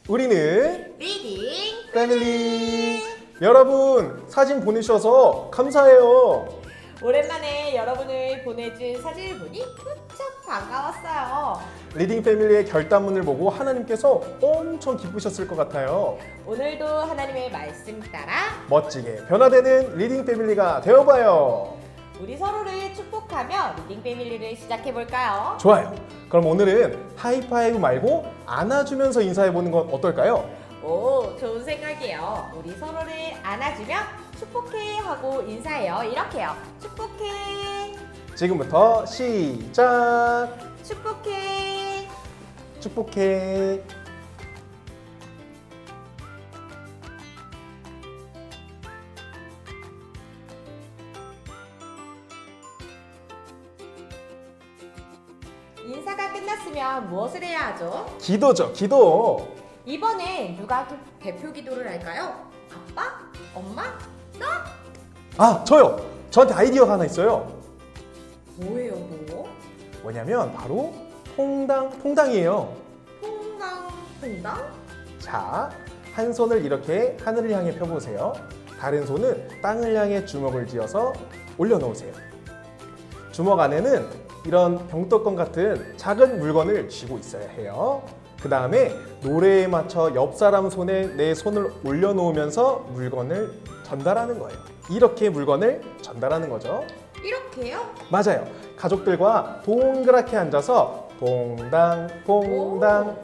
우리는 리딩 패밀리. 여러분 사진 보내주셔서 감사해요. 오랜만에 여러분을 보내준 사진을 보니 무척 반가웠어요. 리딩 패밀리의 결단문을 보고 하나님께서 엄청 기쁘셨을 것 같아요. 오늘도 하나님의 말씀 따라 멋지게 변화되는 리딩 패밀리가 되어봐요. 우리 서로를 축복하며 리딩 패밀리를 시작해볼까요? 좋아요. 그럼 오늘은 하이파이브 말고 안아주면서 인사해보는 건 어떨까요? 오, 좋은 생각이에요. 우리 서로를 안아주며 축복해 하고 인사해요. 이렇게요. 축복해. 지금부터 시작. 축복해. 축복해. 인사가 끝났으면 무엇을 해야 하죠? 기도죠, 기도. 이번엔 누가 대표 기도를 할까요? 아빠? 엄마? 나? 아, 저요. 저한테 아이디어가 하나 있어요. 뭐예요, 뭐? 뭐냐면 바로 퐁당이에요. 퐁당? 자, 한 손을 이렇게 하늘을 향해 펴보세요. 다른 손은 땅을 향해 주먹을 쥐어서 올려놓으세요. 주먹 안에는 이런 병뚜껑 같은 작은 물건을 쥐고 있어야 해요. 그 다음에 노래에 맞춰 옆 사람 손에 내 손을 올려놓으면서 물건을 전달하는 거예요. 이렇게 물건을 전달하는 거죠. 이렇게요? 맞아요. 가족들과 동그랗게 앉아서 퐁당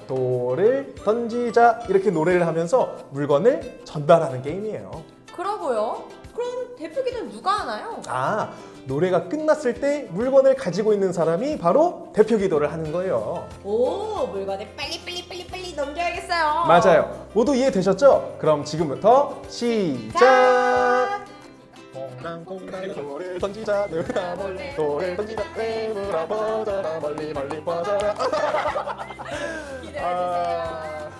돌을 던지자 이렇게 노래를 하면서 물건을 전달하는 게임이에요. 그러고요. 그럼 대표 기도는 누가 하나요? 아, 노래가 끝났을 때 물건을 가지고 있는 사람이 바로 대표 기도를 하는 거예요. 오, 물건을 빨리 넘겨야겠어요. 맞아요. 모두 이해되셨죠? 그럼 지금부터 시작! 퐁당 돌을 던지자 누나 몰래 돌을 던지자 내물어 퍼져라 멀리 퍼져라. 기대해주세요.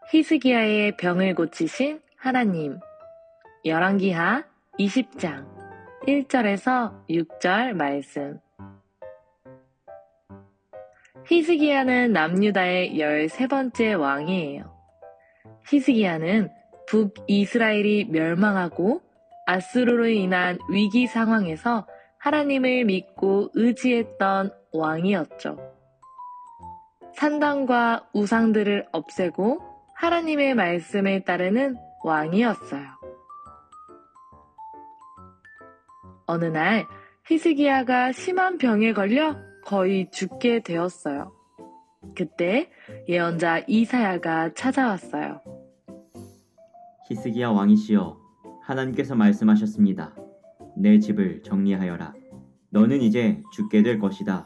히스기야의 병을 고치신 하나님. 열왕기하 20장 1절에서 6절 말씀. 히스기야는 남유다의 13번째 왕이에요. 히스기야는 북이스라엘이 멸망하고 아수르로 인한 위기 상황에서 하나님을 믿고 의지했던 왕이었죠. 산당과 우상들을 없애고 하나님의 말씀을 따르는 왕이었어요. 어느 날 히스기야가 심한 병에 걸려 거의 죽게 되었어요. 그때 예언자 이사야가 찾아왔어요. 히스기야 왕이시여, 하나님께서 말씀하셨습니다. 내 집을 정리하여라. 너는 이제 죽게 될 것이다.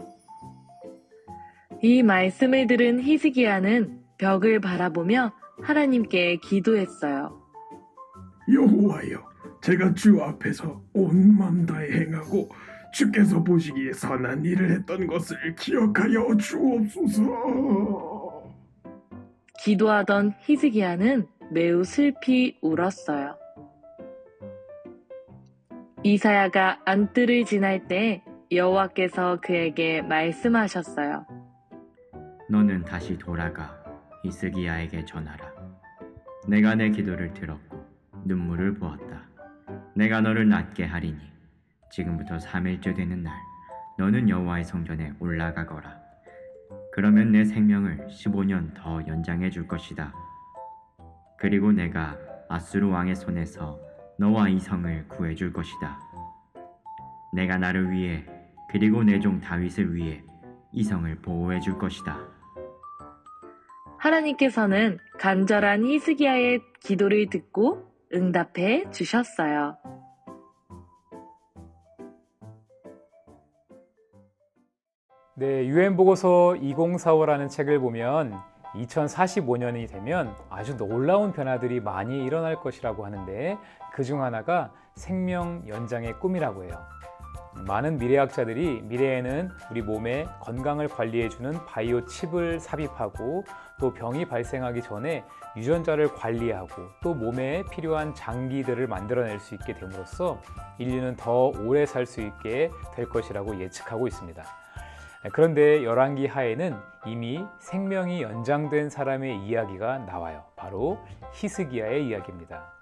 이 말씀을 들은 히스기야는 벽을 바라보며 하나님께 기도했어요. 여호와여, 제가 주 앞에서 온 맘 다해 행하고 주께서 보시기에 선한 일을 했던 것을 기억하여 주옵소서. 기도하던 히스기야는 매우 슬피 울었어요. 이사야가 안뜰을 지날 때 여호와께서 그에게 말씀하셨어요. 너는 다시 돌아가 히스기야에게 전하라. 내가 내 기도를 들었고 눈물을 보았다. 내가 너를 낫게 하리니 지금부터 3일째 되는 날 너는 여호와의 성전에 올라가거라. 그러면 내 생명을 15년 더 연장해 줄 것이다. 그리고 내가 아수르 왕의 손에서 너와 이 성을 구해 줄 것이다. 내가 나를 위해 그리고 내 종 다윗을 위해 이 성을 보호해 줄 것이다. 하나님께서는 간절한 히스기야의 기도를 듣고 응답해 주셨어요. 네, UN 보고서 2045라는 책을 보면 2045년이 되면 아주 놀라운 변화들이 많이 일어날 것이라고 하는데 그중 하나가 생명 연장의 꿈이라고 해요. 많은 미래학자들이 미래에는 우리 몸의 건강을 관리해주는 바이오 칩을 삽입하고 또 병이 발생하기 전에 유전자를 관리하고 또 몸에 필요한 장기들을 만들어낼 수 있게 됨으로써 인류는 더 오래 살 수 있게 될 것이라고 예측하고 있습니다. 그런데 열왕기 하에는 이미 생명이 연장된 사람의 이야기가 나와요. 바로 히스기야의 이야기입니다.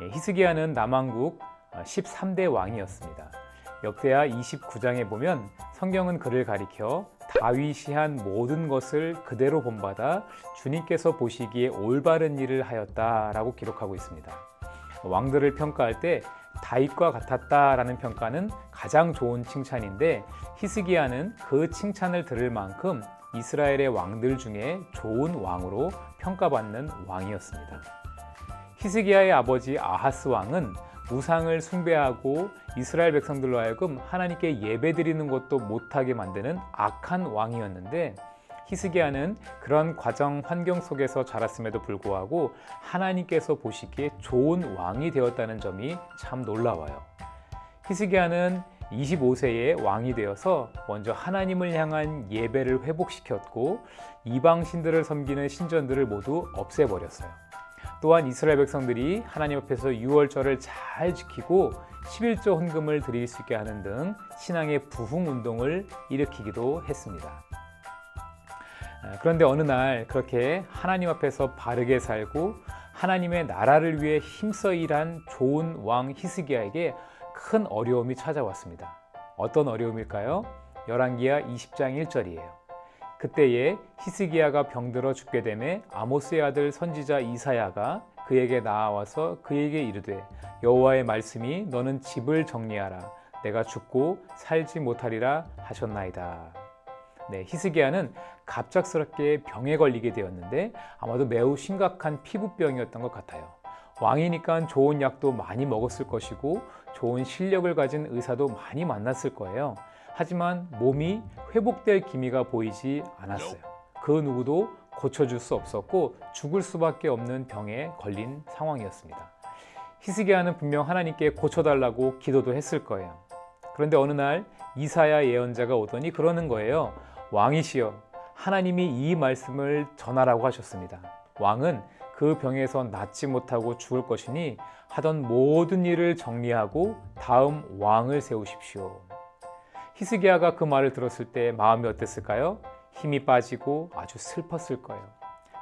히스기야는 남왕국 13대 왕이었습니다. 역대하 29장에 보면 성경은 그를 가리켜 다윗이 한 모든 것을 그대로 본받아 주님께서 보시기에 올바른 일을 하였다라고 기록하고 있습니다. 왕들을 평가할 때 다윗과 같았다라는 평가는 가장 좋은 칭찬인데 히스기야는 그 칭찬을 들을 만큼 이스라엘의 왕들 중에 좋은 왕으로 평가받는 왕이었습니다. 히스기야의 아버지 아하스 왕은 우상을 숭배하고 이스라엘 백성들로 하여금 하나님께 예배드리는 것도 못하게 만드는 악한 왕이었는데 히스기야는 그런 과정 환경 속에서 자랐음에도 불구하고 하나님께서 보시기에 좋은 왕이 되었다는 점이 참 놀라워요. 히스기야는 25세에 왕이 되어서 먼저 하나님을 향한 예배를 회복시켰고 이방 신들을 섬기는 신전들을 모두 없애버렸어요. 또한 이스라엘 백성들이 하나님 앞에서 유월절을 잘 지키고 11조 헌금을 드릴 수 있게 하는 등 신앙의 부흥 운동을 일으키기도 했습니다. 그런데 어느 날 그렇게 하나님 앞에서 바르게 살고 하나님의 나라를 위해 힘써 일한 좋은 왕 히스기야에게 큰 어려움이 찾아왔습니다. 어떤 어려움일까요? 열왕기하 20장 1절이에요. 그때에 히스기야가 병들어 죽게 되매 아모스의 아들 선지자 이사야가 그에게 나아와서 그에게 이르되 여호와의 말씀이 너는 집을 정리하라 내가 죽고 살지 못하리라 하셨나이다. 네, 히스기야는 갑작스럽게 병에 걸리게 되었는데 아마도 매우 심각한 피부병이었던 것 같아요. 왕이니까 좋은 약도 많이 먹었을 것이고 좋은 실력을 가진 의사도 많이 만났을 거예요. 하지만 몸이 회복될 기미가 보이지 않았어요. 그 누구도 고쳐줄 수 없었고 죽을 수밖에 없는 병에 걸린 상황이었습니다. 히스기야는 분명 하나님께 고쳐달라고 기도도 했을 거예요. 그런데 어느 날 이사야 예언자가 오더니 그러는 거예요. 왕이시여, 하나님이 이 말씀을 전하라고 하셨습니다. 왕은 그 병에서 낫지 못하고 죽을 것이니 하던 모든 일을 정리하고 다음 왕을 세우십시오. 히스기야가 그 말을 들었을 때 마음이 어땠을까요? 힘이 빠지고 아주 슬펐을 거예요.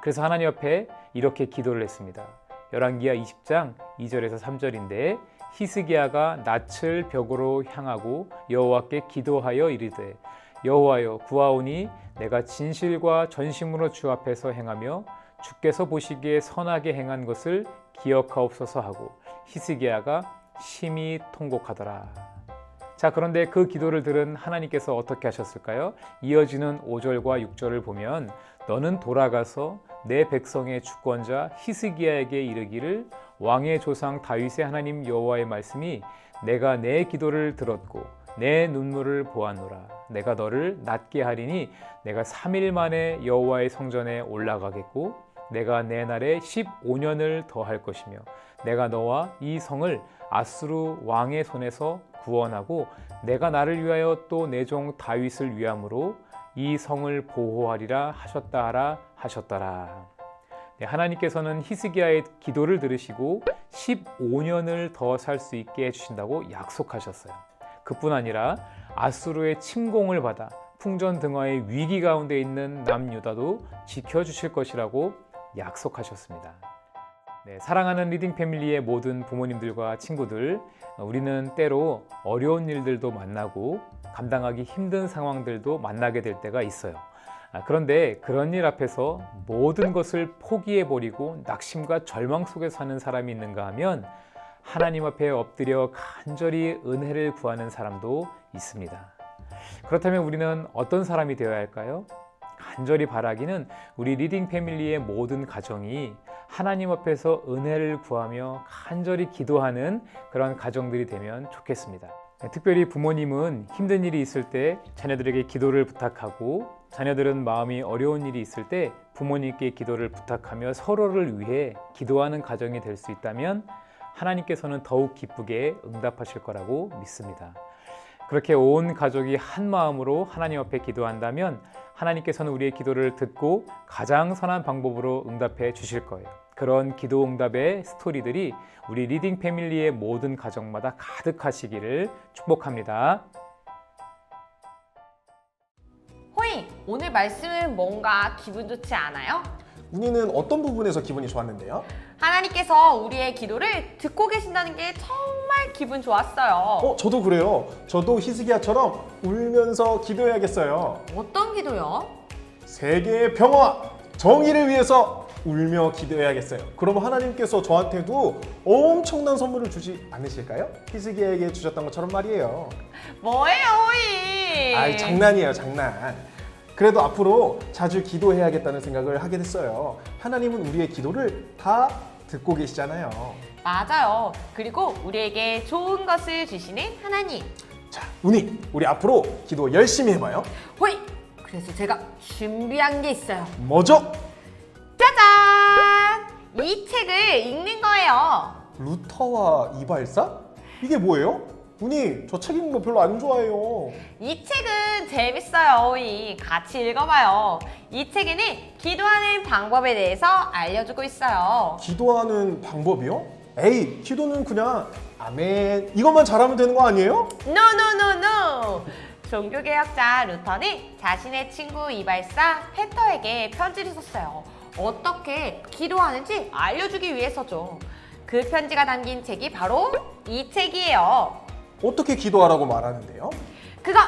그래서 하나님 앞에 이렇게 기도를 했습니다. 열왕기하 20장 2절에서 3절인데 히스기야가 낯을 벽으로 향하고 여호와께 기도하여 이르되 여호와여 구하오니 내가 진실과 전심으로 주 앞에서 행하며 주께서 보시기에 선하게 행한 것을 기억하옵소서 하고 히스기야가 심히 통곡하더라. 자, 그런데 그 기도를 들은 하나님께서 어떻게 하셨을까요? 이어지는 5절과 6절을 보면 너는 돌아가서 내 백성의 주권자 히스기야에게 이르기를 왕의 조상 다윗의 하나님 여호와의 말씀이 내가 내 기도를 들었고 내 눈물을 보았노라. 내가 너를 낫게 하리니 내가 3일 만에 여호와의 성전에 올라가겠고 내가 내 날에 15년을 더할 것이며 내가 너와 이 성을 아수르 왕의 손에서 구원하고 내가 나를 위하여 또 내 종 다윗을 위함으로 이 성을 보호하리라 하셨다 하셨더라. 네, 하나님께서는 히스기야의 기도를 들으시고 15년을 더 살 수 있게 해주신다고 약속하셨어요. 그뿐 아니라 아수르의 침공을 받아 풍전등화의 위기 가운데 있는 남유다도 지켜주실 것이라고 약속하셨습니다. 네, 사랑하는 리딩 패밀리의 모든 부모님들과 친구들, 우리는 때로 어려운 일들도 만나고 감당하기 힘든 상황들도 만나게 될 때가 있어요. 그런데 그런 일 앞에서 모든 것을 포기해버리고 낙심과 절망 속에 사는 사람이 있는가 하면 하나님 앞에 엎드려 간절히 은혜를 구하는 사람도 있습니다. 그렇다면 우리는 어떤 사람이 되어야 할까요? 간절히 바라기는 우리 리딩 패밀리의 모든 가정이 하나님 앞에서 은혜를 구하며 간절히 기도하는 그런 가정들이 되면 좋겠습니다. 특별히 부모님은 힘든 일이 있을 때 자녀들에게 기도를 부탁하고 자녀들은 마음이 어려운 일이 있을 때 부모님께 기도를 부탁하며 서로를 위해 기도하는 가정이 될 수 있다면 하나님께서는 더욱 기쁘게 응답하실 거라고 믿습니다. 그렇게 온 가족이 한 마음으로 하나님 앞에 기도한다면 하나님께서는 우리의 기도를 듣고 가장 선한 방법으로 응답해 주실 거예요. 그런 기도 응답의 스토리들이 우리 리딩 패밀리의 모든 가정마다 가득하시기를 축복합니다. 호잉, 오늘 말씀은 뭔가 기분 좋지 않아요? 운이는 어떤 부분에서 기분이 좋았는데요? 하나님께서 우리의 기도를 듣고 계신다는 게 정말 기분 좋았어요. 저도 그래요. 저도 히스기야처럼 울면서 기도해야겠어요. 어떤 기도요? 세계의 평화와 정의를 위해서 울며 기도해야겠어요. 그럼 하나님께서 저한테도 엄청난 선물을 주지 않으실까요? 히스기야에게 주셨던 것처럼 말이에요. 뭐예요, 호잉? 아이, 장난이에요, 장난. 그래도 앞으로 자주 기도해야겠다는 생각을 하게 됐어요. 하나님은 우리의 기도를 다 듣고 계시잖아요. 맞아요. 그리고 우리에게 좋은 것을 주시는 하나님. 자, 운이 우리 앞으로 기도 열심히 해봐요. 호잉! 그래서 제가 준비한 게 있어요. 뭐죠? 짜잔! 이 책을 읽는 거예요. 루터와 이발사? 이게 뭐예요? 운이 저 책 읽는 거 별로 안 좋아해요. 이 책은 재밌어요, 호잉. 같이 읽어봐요. 이 책에는 기도하는 방법에 대해서 알려주고 있어요. 기도하는 방법이요? 에이, 기도는 그냥 아멘 이것만 잘하면 되는 거 아니에요? 노노노노! 종교개혁자 루터는 자신의 친구 이발사 페터에게 편지를 썼어요. 어떻게 기도하는지 알려주기 위해서죠. 그 편지가 담긴 책이 바로 이 책이에요. 어떻게 기도하라고 말하는데요? 그거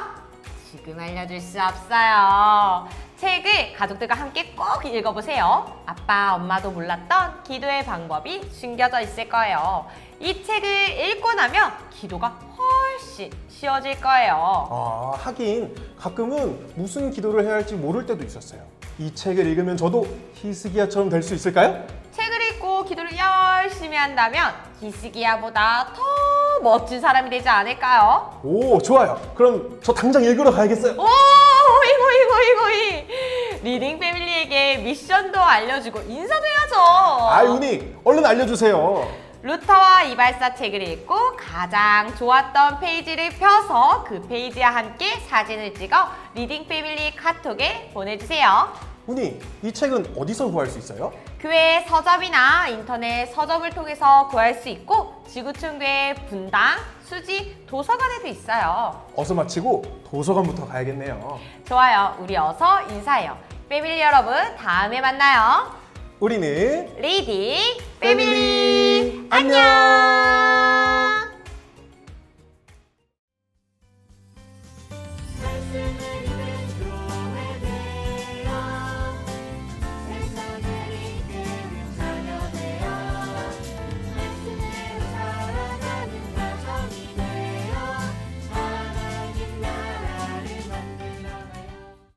지금 알려줄 수 없어요. 책을 가족들과 함께 꼭 읽어보세요. 아빠, 엄마도 몰랐던 기도의 방법이 숨겨져 있을 거예요. 이 책을 읽고 나면 기도가 훨씬 쉬워질 거예요. 아, 하긴 가끔은 무슨 기도를 해야 할지 모를 때도 있었어요. 이 책을 읽으면 저도 히스기야처럼 될 수 있을까요? 책을 읽고 기도를 열심히 한다면 히스기야보다 더 멋진 사람이 되지 않을까요? 오, 좋아요. 그럼 저 당장 읽으러 가야겠어요. 오, 이거. 리딩 패밀리에게 미션도 알려주고 인사도 해야죠. 아이, 운이 얼른 알려주세요. 루터와 이발사 책을 읽고 가장 좋았던 페이지를 펴서 그 페이지와 함께 사진을 찍어 리딩 패밀리 카톡에 보내주세요. 운이 이 책은 어디서 구할 수 있어요? 교회 서점이나 인터넷 서점을 통해서 구할 수 있고 지구촌교회 분당, 수지, 도서관에도 있어요. 어서 마치고 도서관부터 가야겠네요. 좋아요. 우리 어서 인사해요. 패밀리 여러분, 다음에 만나요. 우리는 리딩 패밀리. 패밀리 안녕.